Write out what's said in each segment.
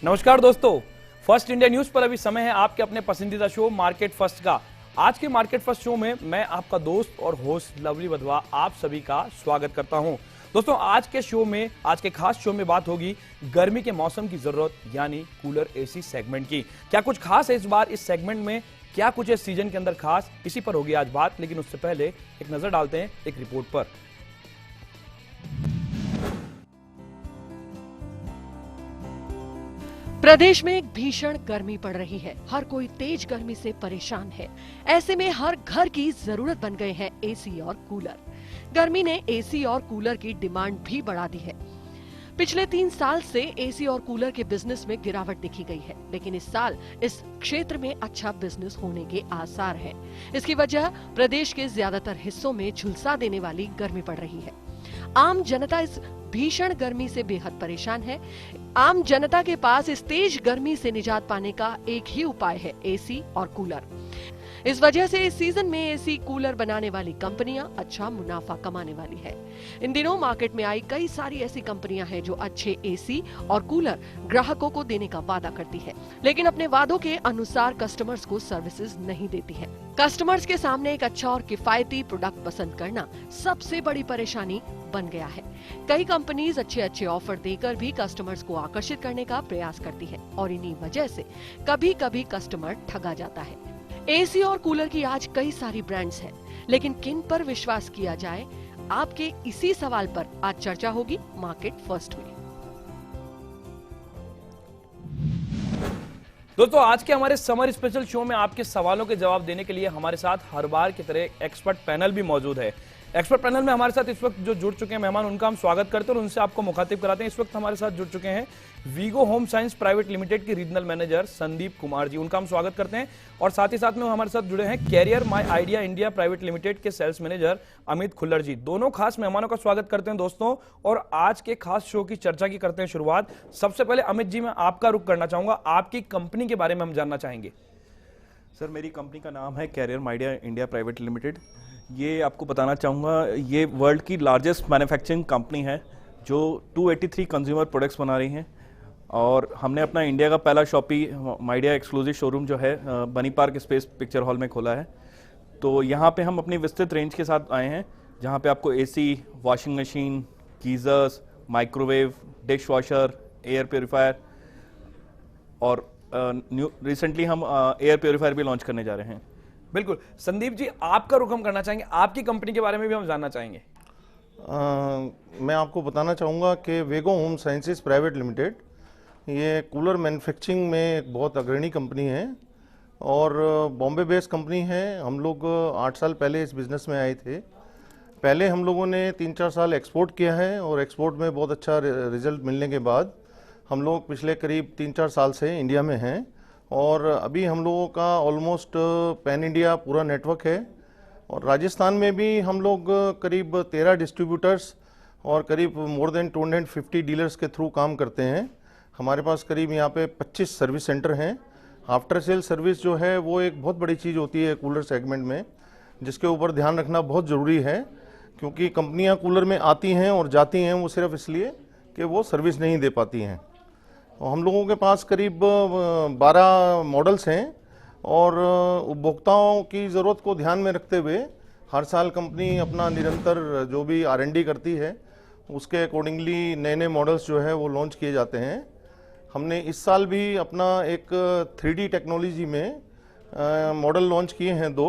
नमस्कार दोस्तों, first India news पर अभी समय है आपके अपने पसंदीदा शो मार्केट फर्स्ट का। आज के मार्केट फर्स्ट शो में मैं आपका दोस्त और होस्ट लवली वधवा आप सभी का स्वागत करता हूं। दोस्तों, आज के शो में, आज के खास शो में बात होगी गर्मी के मौसम की जरूरत यानी कूलर एसी सेगमेंट की। क्या कुछ खास है इस बार इस सेगमेंट में, क्या कुछ है सीजन के अंदर खास, इसी पर होगी आज बात। लेकिन उससे पहले एक नजर डालते हैं एक रिपोर्ट पर। प्रदेश में एक भीषण गर्मी पड़ रही है। हर कोई तेज गर्मी से परेशान है। ऐसे में हर घर की जरूरत बन गए हैं एसी और कूलर। गर्मी ने एसी और कूलर की डिमांड भी बढ़ा दी है। पिछले 3 साल से एसी और कूलर के बिजनेस में गिरावट देखी गई है, लेकिन इस साल इस क्षेत्र में अच्छा बिजनेस होने के आसार हैं। इसकी वजह प्रदेश के ज्यादातर हिस्सों में झुलसा देने वाली गर्मी पड़ रही है। आम जनता इस भीषण गर्मी से बेहद परेशान है। आम जनता के पास इस तेज गर्मी से निजात पाने का एक ही उपाय है, एसी और कूलर। इस वजह से इस सीजन में एसी कूलर बनाने वाली कंपनियां अच्छा मुनाफा कमाने वाली है। इन दिनों मार्केट में आई कई सारी ऐसी कंपनियां हैं जो अच्छे एसी और कूलर ग्राहकों को देने का वादा करती है, लेकिन अपने वादों के अनुसार कस्टमर्स को सर्विसेज नहीं देती है। कस्टमर्स के सामने एक अच्छा और किफायती प्रोडक्ट पसंद करना सबसे बड़ी परेशानी बन गया है। कई कंपनीज अच्छे ऑफर देकर भी कस्टमर्स को आकर्षित करने का प्रयास करती है और इन्हीं वजह से कभी कभी कस्टमर ठगा जाता है। एसी और कूलर की आज कई सारी ब्रांड्स हैं, लेकिन किन पर विश्वास किया जाए, आपके इसी सवाल पर आज चर्चा होगी मार्केट फर्स्ट में। दोस्तों, आज के हमारे समर स्पेशल शो में आपके सवालों के जवाब देने के लिए हमारे साथ हर बार की तरह एक्सपर्ट पैनल भी मौजूद है। एक्सपर्ट पैनल में हमारे साथ इस वक्त जो जुड़ चुके हैं मेहमान, उनका हम स्वागत करते हैं और उनसे आपको मुखातिब कराते हैं। इस वक्त हमारे साथ जुड़ चुके हैं Vego Home Science Private Limited के रीजनल मैनेजर संदीप कुमार जी, उनका हम स्वागत करते हैं। और साथ ही साथ में हमारे साथ जुड़े हैं Career My Idea India Private Limited के सेल्स मैनेजर अमित खुल्लर जी। दोनों खास मेहमानों का स्वागत करते हैं दोस्तों, और आज के खास शो की चर्चा की करते हैं शुरुआत। सबसे पहले अमित जी, मैं आपका रुख करना चाहूंगा, आपकी कंपनी के बारे में हम जानना चाहेंगे। सर, मेरी कंपनी का नाम है Career My Idea India Private Limited. ये आपको बताना चाहूँगा, ये वर्ल्ड की लार्जेस्ट मैन्युफैक्चरिंग कंपनी है जो 283 कंज्यूमर प्रोडक्ट्स बना रही हैं। और हमने अपना इंडिया का पहला शॉपी माइडिया एक्सक्लूसिव शोरूम जो है बनी पार्क स्पेस पिक्चर हॉल में खोला है। तो यहाँ पे हम अपनी विस्तृत रेंज के साथ आए हैं, जहाँ पे आपको AC, washing machine, geysers, microwave, dish washer, air purifier और रिसेंटली हम एयर प्योरीफायर भी लॉन्च करने जा रहे हैं। बिल्कुल संदीप जी, आपका रुख हम करना चाहेंगे, आपकी कंपनी के बारे में भी हम जानना चाहेंगे। मैं आपको बताना चाहूँगा कि Vego Home Sciences Private Limited ये कूलर मैन्युफैक्चरिंग में एक बहुत अग्रणी कंपनी है और बॉम्बे बेस्ड कंपनी है। हम लोग 8 साल पहले इस बिज़नेस में आए थे। पहले हम लोगों ने 3-4 साल एक्सपोर्ट किया है और एक्सपोर्ट में बहुत अच्छा रिजल्ट मिलने के बाद हम लोग पिछले करीब 3-4 साल से इंडिया में हैं और अभी हम लोगों का ऑलमोस्ट पैन इंडिया पूरा नेटवर्क है। और राजस्थान में भी हम लोग करीब 13 डिस्ट्रीब्यूटर्स और करीब मोर देन 250 डीलर्स के थ्रू काम करते हैं। हमारे पास करीब यहाँ पे 25 सर्विस सेंटर हैं। आफ्टर सेल सर्विस जो है वो एक बहुत बड़ी चीज़ होती है कूलर सेगमेंट में, जिसके ऊपर ध्यान रखना बहुत ज़रूरी है, क्योंकि कंपनियाँ कूलर में आती हैं और जाती हैं वो सिर्फ इसलिए कि वो सर्विस नहीं दे पाती हैं। हम लोगों के पास करीब 12 मॉडल्स हैं और उपभोक्ताओं की ज़रूरत को ध्यान में रखते हुए हर साल कंपनी अपना निरंतर जो भी R&D करती है उसके अकॉर्डिंगली नए नए मॉडल्स जो है वो लॉन्च किए जाते हैं। हमने इस साल भी अपना एक 3D टेक्नोलॉजी में मॉडल लॉन्च किए हैं 2,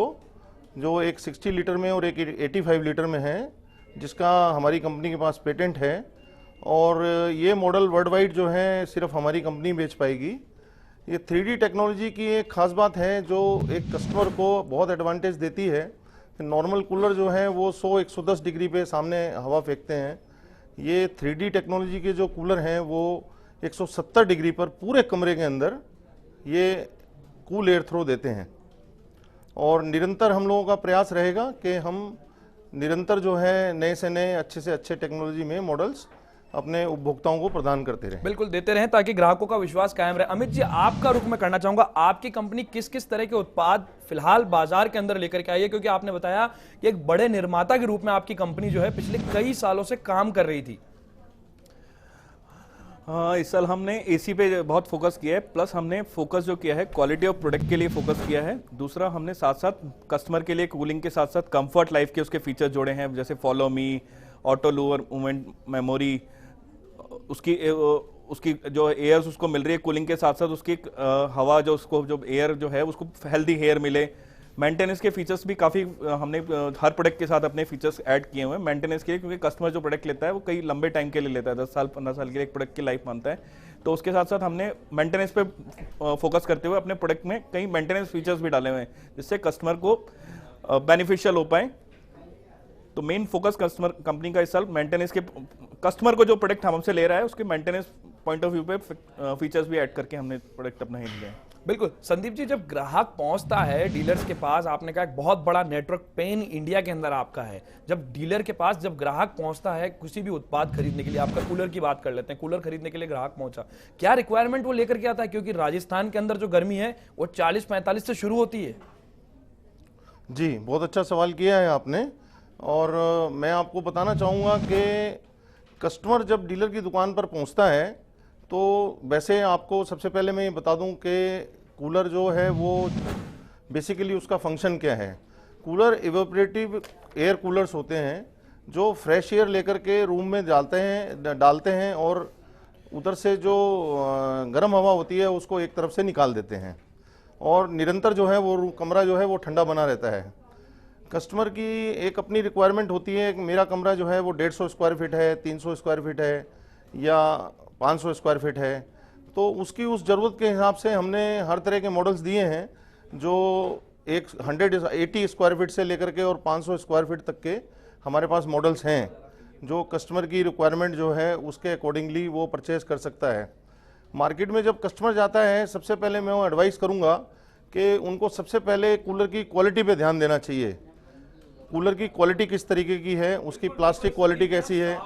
जो एक 60 लीटर में और एक 85 लीटर में है, जिसका हमारी कंपनी के पास पेटेंट है। और ये मॉडल वर्ल्ड वाइड जो है सिर्फ हमारी कंपनी बेच पाएगी। ये 3D टेक्नोलॉजी की एक खास बात है जो एक कस्टमर को बहुत एडवांटेज देती है। नॉर्मल कूलर जो है वो 100-110 डिग्री पे सामने हवा फेंकते हैं। ये 3D टेक्नोलॉजी के जो कूलर हैं वो 170 डिग्री पर पूरे कमरे के अंदर ये कूल एयर थ्रो देते हैं। और निरंतर हम लोगों का प्रयास रहेगा कि हम निरंतर जो है नए से नए अच्छे से अच्छे टेक्नोलॉजी में मॉडल्स अपने उपभोक्ताओं को प्रदान करते रहे। बिल्कुल देते रहें ताकि ग्राहकों का विश्वास कायम रहे। अमित जी, आपका रुख मैं करना चाहूंगा, आपकी कंपनी किस किस तरह के उत्पाद फिलहाल बाजार के अंदर लेकर के आई है, क्योंकि आपने बताया कि एक बड़े निर्माता के रूप में आपकी कंपनी जो है पिछले कई सालों से काम कर रही थी। हाँ, इस साल हमने एसी पे बहुत फोकस किया है, प्लस हमने फोकस जो किया है क्वालिटी ऑफ प्रोडक्ट के लिए फोकस किया है। दूसरा हमने साथ साथ कस्टमर के लिए कूलिंग के साथ साथ कंफर्ट लाइफ के उसके फीचर जोड़े हैं, जैसे follow me, auto Louvre movement memory, उसकी जो एयर्स उसको मिल रही है कूलिंग के साथ साथ उसकी हवा जो उसको जो एयर जो है उसको हेल्दी हेयर मिले। मेंटेनेंस के फीचर्स भी काफ़ी हमने हर प्रोडक्ट के साथ अपने फीचर्स ऐड किए हुए हैं मेंटेनेंस के लिए, क्योंकि कस्टमर जो प्रोडक्ट लेता है वो कई लंबे टाइम के लिए लेता है, 10 साल 15 साल के लिए एक प्रोडक्ट की लाइफ मानता है। तो उसके साथ साथ हमने मेंटेनेंस पे फोकस करते हुए अपने प्रोडक्ट में कई मेंटेनेंस फीचर्स भी डाले हुए हैं जिससे कस्टमर को बेनिफिशियल हो पाए। तो मेन फोकस कस्टमर कंपनी का इस साल मेंटेनेंस के, कस्टमर को जो प्रोडक्ट हमसे ले रहा है उसके मेंटेनेंस पॉइंट ऑफ व्यू पे फीचर्स भी ऐड करके हमने प्रोडक्ट अपना ही लिया है। बिल्कुल संदीप जी, जब ग्राहक पहुंचता है डीलर्स के पास, आपने कहा एक बहुत बड़ा नेटवर्क पेन इंडिया के अंदर आपका है, जब डीलर के पास जब ग्राहक पहुंचता है किसी भी उत्पाद खरीदने के लिए, आपका कूलर की बात कर लेते हैं, कूलर खरीदने के लिए ग्राहक पहुंचा, क्या रिक्वायरमेंट वो लेकर के आता है? क्योंकि राजस्थान के अंदर जो गर्मी है वो 40-45 से शुरू होती है। जी, बहुत अच्छा सवाल किया है आपने। और मैं आपको बताना चाहूँगा कि कस्टमर जब डीलर की दुकान पर पहुँचता है तो वैसे आपको सबसे पहले मैं ये बता दूं कि कूलर जो है वो बेसिकली उसका फंक्शन क्या है। कूलर इवेपोरेटिव एयर कूलर्स होते हैं जो फ्रेश एयर लेकर के रूम में डालते हैं और उधर से जो गर्म हवा होती है उसको एक तरफ से निकाल देते हैं और निरंतर जो है वो कमरा जो है वो ठंडा बना रहता है। कस्टमर की एक अपनी रिक्वायरमेंट होती है कि मेरा कमरा जो है वो 150 स्क्वायर फीट है, 300 स्क्वायर फीट है या 500 स्क्वायर फीट है, तो उसकी उस ज़रूरत के हिसाब से हमने हर तरह के मॉडल्स दिए हैं जो 180 स्क्वायर फीट से लेकर के और 500 स्क्वायर फीट तक के हमारे पास मॉडल्स हैं जो कस्टमर की रिक्वायरमेंट जो है उसके अकॉर्डिंगली वो परचेज़ कर सकता है। मार्केट में जब कस्टमर जाता है सबसे पहले मैं वो एडवाइस करूँगा कि उनको सबसे पहले कूलर की क्वालिटी पे ध्यान देना चाहिए। कूलर की क्वालिटी किस तरीके की है, उसकी प्लास्टिक क्वालिटी कैसी है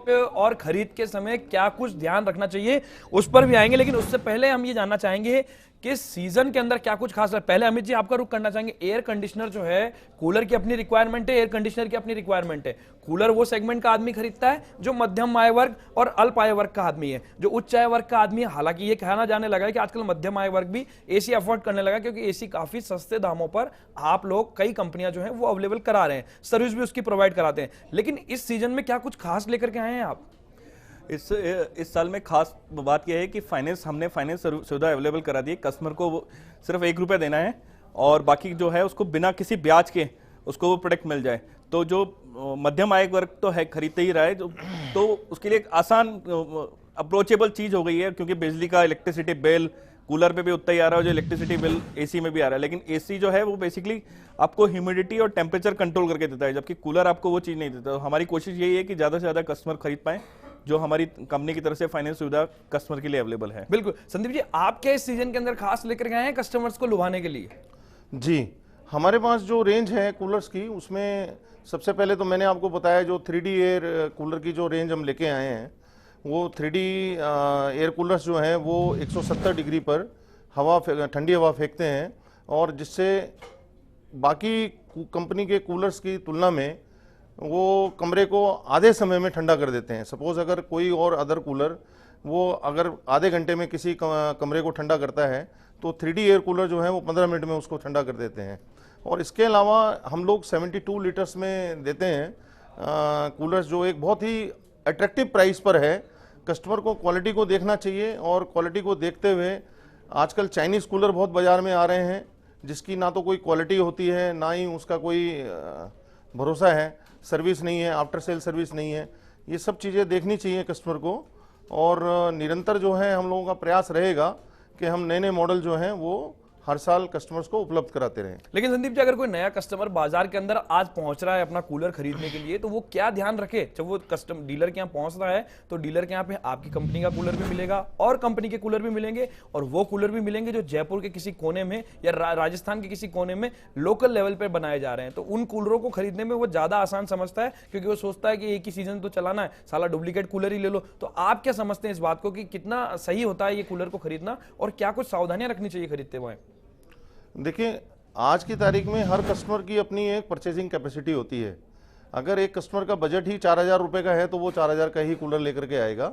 पे और खरीद के समय क्या कुछ ध्यान रखना चाहिए उस पर भी आएंगे, लेकिन उससे पहले हम ये जानना चाहेंगे कि सीजन के अंदर क्या कुछ खास है। पहले अमित जी आपका रुख करना चाहेंगे, एयर कंडीशनर जो है, कूलर की अपनी रिक्वायरमेंट है, एयर कंडीशनर की अपनी रिक्वायरमेंट है। कूलर वो सेगमेंट का आदमी खरीदता है जो मध्यम आय वर्ग और अल्प आय वर्ग का आदमी है, जो उच्च आय वर्ग का आदमी है। हालांकि ये कहना जाने लगा है कि आजकल मध्यम आय वर्ग भी एसी अफोर्ड करने लगा, क्योंकि एसी काफी सस्ते दामों पर आप लोग कई कंपनियां जो है वो अवेलेबल करा रहे हैं, सर्विस भी उसकी प्रोवाइड कराते हैं। लेकिन इस सीजन में क्या कुछ खास लेकर के आए हैं आप? इस साल में खास बात यह है कि हमने फाइनेंस सुविधा अवेलेबल करा दी है। कस्टमर को सिर्फ ₹1 देना है और बाकी जो है उसको बिना किसी ब्याज के उसको वो प्रोडक्ट मिल जाए। तो जो मध्यम आय वर्ग तो है खरीदते ही रहा है, तो उसके लिए एक आसान अप्रोचेबल चीज हो गई है, क्योंकि बिजली का इलेक्ट्रिसिटी बिल कूलर पे भी उतना ही आ रहा है जो इलेक्ट्रिसिटी बिल एसी में भी आ रहा है। लेकिन एसी जो है वो बेसिकली आपको ह्यूमिडिटी और टेम्परेचर कंट्रोल करके देता है, जबकि कूलर आपको वो चीज़ नहीं देता। तो हमारी कोशिश यही है कि ज़्यादा से ज़्यादा कस्टमर खरीद पाएं, जो हमारी कंपनी की तरफ से फाइनेंस सुविधा कस्टमर के लिए अवेलेबल है। बिल्कुल संदीप जी, आप क्या इस सीजन के अंदर खास लेकर गए हैं कस्टमर्स को लुभाने के लिए? जी, हमारे पास जो रेंज है कूलर्स की, उसमें सबसे पहले तो मैंने आपको बताया जो 3D एयर कूलर की जो रेंज हम लेके आए हैं, वो 3D एयर कूलर्स जो हैं वो 170 डिग्री पर ठंडी हवा फेंकते हैं और जिससे बाकी कंपनी के कूलर्स की तुलना में वो कमरे को आधे समय में ठंडा कर देते हैं। सपोज अगर कोई और अदर कूलर वो अगर आधे घंटे में किसी कमरे को ठंडा करता है तो 3D एयर कूलर जो है वो 15 मिनट में उसको ठंडा कर देते हैं। और इसके अलावा हम लोग 72 लीटर्स में देते हैं कूलर्स, जो एक बहुत ही अट्रैक्टिव प्राइस पर है। कस्टमर को क्वालिटी को देखना चाहिए और क्वालिटी को देखते हुए आजकल चाइनीज़ कूलर बहुत बाज़ार में आ रहे हैं जिसकी ना तो कोई क्वालिटी होती है ना ही उसका कोई भरोसा है, सर्विस नहीं है, आफ्टर सेल सर्विस नहीं है। ये सब चीज़ें देखनी चाहिए कस्टमर को और निरंतर जो है हम लोगों का प्रयास रहेगा कि हम नए नए मॉडल जो हैं वो हर साल कस्टमर्स को उपलब्ध कराते रहें। लेकिन संदीप जी, अगर कोई नया कस्टमर बाजार के अंदर आज पहुंच रहा है अपना कूलर खरीदने के लिए, तो वो क्या ध्यान रखे? जब वो कस्टमर डीलर के यहाँ पहुंच रहा है तो डीलर के यहाँ पे आपकी कंपनी का कूलर भी मिलेगा और कंपनी के कूलर भी मिलेंगे, और वो कूलर भी मिलेंगे जो जयपुर के किसी कोने में या राजस्थान के किसी कोने में लोकल लेवल पर बनाए जा रहे हैं। तो उन कूलरों को खरीदने में वो ज्यादा आसान समझता है, क्योंकि वो सोचता है कि एक ही सीजन तो चलाना है, साला डुप्लीकेट कूलर ही ले लो। तो आप क्या समझते हैं इस बात को कि कितना सही होता है ये कूलर को खरीदना और क्या कुछ सावधानियां रखनी चाहिए खरीदते हुए? देखिए, आज की तारीख में हर कस्टमर की अपनी एक परचेजिंग कैपेसिटी होती है। अगर एक कस्टमर का बजट ही 4,000 रुपये का है तो वो 4,000 का ही कूलर लेकर के आएगा।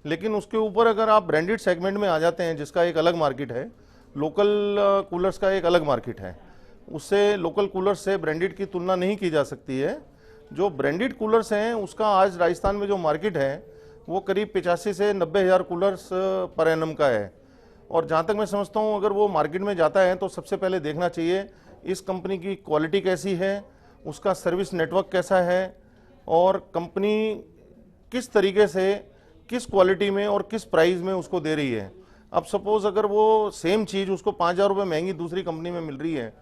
लेकिन उसके ऊपर अगर आप ब्रांडेड सेगमेंट में आ जाते हैं, जिसका एक अलग मार्केट है, लोकल कूलर्स का एक अलग मार्केट है, उससे लोकल कूलर्स से ब्रांडेड की तुलना नहीं की जा सकती है। जो ब्रांडेड कूलर्स हैं उसका आज राजस्थान में जो मार्केट है वो करीब 85 से 90 हज़ार कूलर्स पर एनम का है। और जहाँ तक मैं समझता हूँ, अगर वो मार्केट में जाता है तो सबसे पहले देखना चाहिए इस कंपनी की क्वालिटी कैसी है, उसका सर्विस नेटवर्क कैसा है, और कंपनी किस तरीके से, किस क्वालिटी में और किस प्राइस में उसको दे रही है। अब सपोज अगर वो सेम चीज़ उसको 5,000 रुपये महंगी दूसरी कंपनी में मिल रही है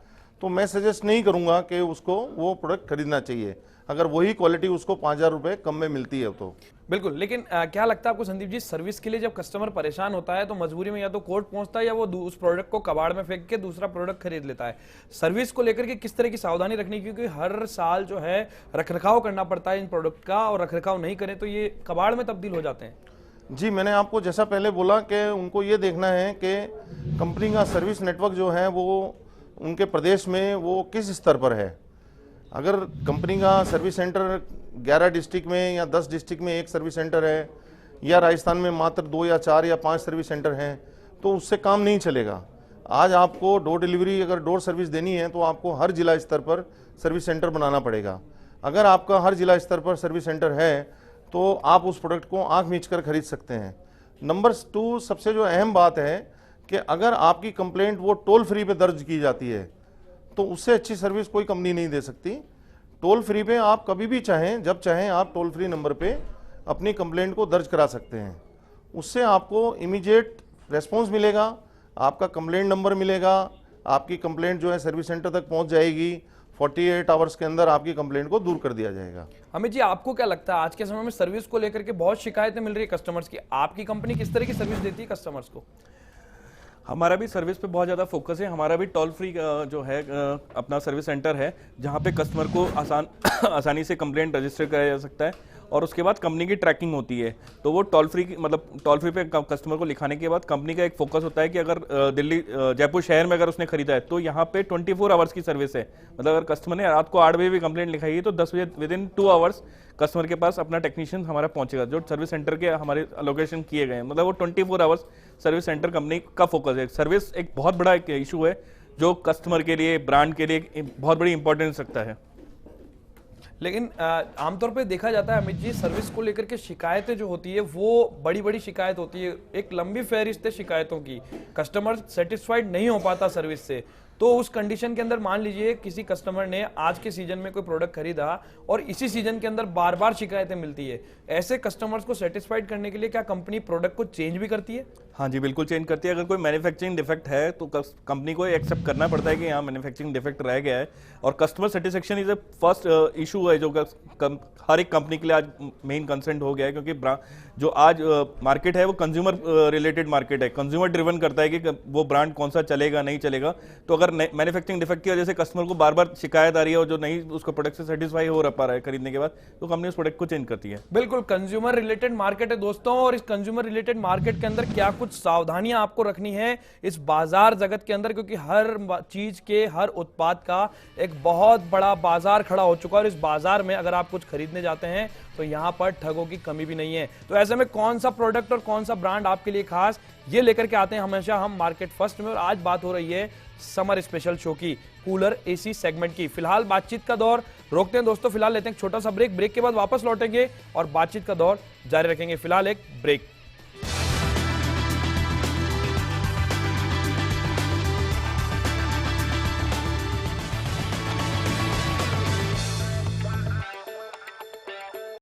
तो मैं सजेस्ट नहीं करूंगा कि उसको वो प्रोडक्ट खरीदना चाहिए, अगर वही क्वालिटी उसको 5,000 रुपये कम में मिलती है तो। बिल्कुल, लेकिन क्या लगता है आपको संदीप जी, सर्विस के लिए जब कस्टमर परेशान होता है तो मजबूरी में या तो कोर्ट पहुंचता है या वो उस प्रोडक्ट को कबाड़ में फेंक के दूसरा प्रोडक्ट खरीद लेता है। सर्विस को लेकर के किस तरह की सावधानी रखनी, क्योंकि हर साल जो है रखरखाव करना पड़ता है इन प्रोडक्ट का, और रखरखाव नहीं करें तो ये कबाड़ में तब्दील हो जाते हैं। जी, मैंने आपको जैसा पहले बोला कि उनको ये देखना है कि कंपनी का सर्विस नेटवर्क जो है वो उनके प्रदेश में वो किस स्तर पर है। अगर कंपनी का सर्विस सेंटर 11 डिस्ट्रिक्ट में या 10 डिस्ट्रिक्ट में एक सर्विस सेंटर है, या राजस्थान में मात्र 2 या 4 या 5 सर्विस सेंटर हैं, तो उससे काम नहीं चलेगा। आज आपको डोर डिलीवरी, अगर डोर सर्विस देनी है तो आपको हर जिला स्तर पर सर्विस सेंटर बनाना पड़ेगा। अगर आपका हर जिला स्तर पर सर्विस सेंटर है तो आप उस प्रोडक्ट को आंख मीच कर खरीद सकते हैं। नंबर 2, सबसे जो अहम बात है कि अगर आपकी कंप्लेंट वो टोल फ्री पे दर्ज की जाती है तो उससे अच्छी सर्विस कोई कंपनी नहीं दे सकती। टोल फ्री पे आप कभी भी चाहें, जब चाहें, आप टोल फ्री नंबर पे अपनी कंप्लेंट को दर्ज करा सकते हैं। उससे आपको इमीडिएट रेस्पॉन्स मिलेगा, आपका कंप्लेंट नंबर मिलेगा, आपकी कंप्लेंट जो है सर्विस सेंटर तक पहुंच जाएगी, 48 आवर्स के अंदर आपकी कंप्लेंट को दूर कर दिया जाएगा। अमित जी, आपको क्या लगता है आज के समय में सर्विस को लेकर के बहुत शिकायतें मिल रही है कस्टमर्स की, आपकी कंपनी किस तरह की सर्विस देती है कस्टमर्स को? हमारा भी सर्विस पे बहुत ज़्यादा फोकस है। हमारा भी टोल फ्री जो है अपना सर्विस सेंटर है, जहाँ पे कस्टमर को आसानी से कंप्लेंट रजिस्टर कराया जा सकता है, और उसके बाद कंपनी की ट्रैकिंग होती है। तो वो टोल फ्री, मतलब टोल फ्री पे कस्टमर को लिखाने के बाद कंपनी का एक फोकस होता है कि अगर दिल्ली, जयपुर शहर में अगर उसने खरीदा है तो यहाँ पे 24 आवर्स की सर्विस है। मतलब अगर कस्टमर ने रात को 8 बजे भी कंप्लेंट लिखाई है तो 10 बजे विदिन 2 आवर्स कस्टमर के पास अपना टेक्नीशियन हमारा पहुंचेगा, जो सर्विस सेंटर के हमारे लोकेशन किए गए हैं। मतलब वो 24 आवर्स सर्विस सेंटर कंपनी का फोकस है। सर्विस एक बहुत बड़ा एक इशू है जो कस्टमर के लिए, ब्रांड के लिए बहुत बड़ी इंपॉर्टेंस रखता है। लेकिन आमतौर पे देखा जाता है अमित जी, सर्विस को लेकर के शिकायतें जो होती है वो बड़ी बड़ी शिकायत होती है, एक लंबी फहरिस्त है शिकायतों की, कस्टमर सेटिस्फाइड नहीं हो पाता सर्विस से। तो उस कंडीशन के अंदर मान लीजिए किसी कस्टमर ने आज के सीजन में कोई प्रोडक्ट खरीदा और इसी सीजन के अंदर बार बार शिकायतें मिलती है, ऐसे कस्टमर्स को सेटिस्फाइड करने के लिए क्या कंपनी प्रोडक्ट को चेंज भी करती है? हाँ जी, बिल्कुल चेंज करती है। अगर कोई मैन्युफैक्चरिंग डिफेक्ट है तो कंपनी को एक्सेप्ट करना पड़ता है कि यहाँ मैन्युफैक्चरिंग डिफेक्ट रह गया है, और customer satisfaction is a first issue है जो हर एक कंपनी के लिए आज मेन कंसर्न हो गया है, क्योंकि जो आज मार्केट है वो कंज्यूमर रिलेटेड मार्केट है, कंज्यूमर ड्रिवन करता है कि वो ब्रांड कौन सा चलेगा नहीं चलेगा। तो अगर मैन्युफैक्चरिंग डिफेक्ट की वजह से कस्टमर को बार बार शिकायत आ रही है और जो नहीं उसको प्रोडक्ट से सेटिस्फाई हो पा रहा है खरीदने के बाद, तो कंपनी उस प्रोडक्ट को चेंज करती है। बिल्कुल, कंज्यूमर रिलेटेड मार्केट है दोस्तों, और इस कंज्यूमर रिलेटेड मार्केट के अंदर क्या कुछ सावधानियां आपको रखनी है इस बाजार जगत के अंदर, क्योंकि हर चीज के, हर उत्पाद का एक बहुत बड़ा बाजार खड़ा हो चुका है, और इस बाजार में अगर आप कुछ खरीदने जाते हैं तो यहां पर ठगों की कमी भी नहीं है। तो ऐसे में कौन सा प्रोडक्ट और कौन सा ब्रांड आपके लिए खास, ये लेकर के आते हैं हमेशा हम मार्केट फर्स्ट में। और आज बात हो रही है समर स्पेशल शो की, कूलर एसी सेगमेंट की। फिलहाल बातचीत का दौर रोकते हैं दोस्तों, फिलहाल लेते हैं एक छोटा सा ब्रेक के बाद वापस लौटेंगे और बातचीत का दौर जारी रखेंगे। फिलहाल एक ब्रेक।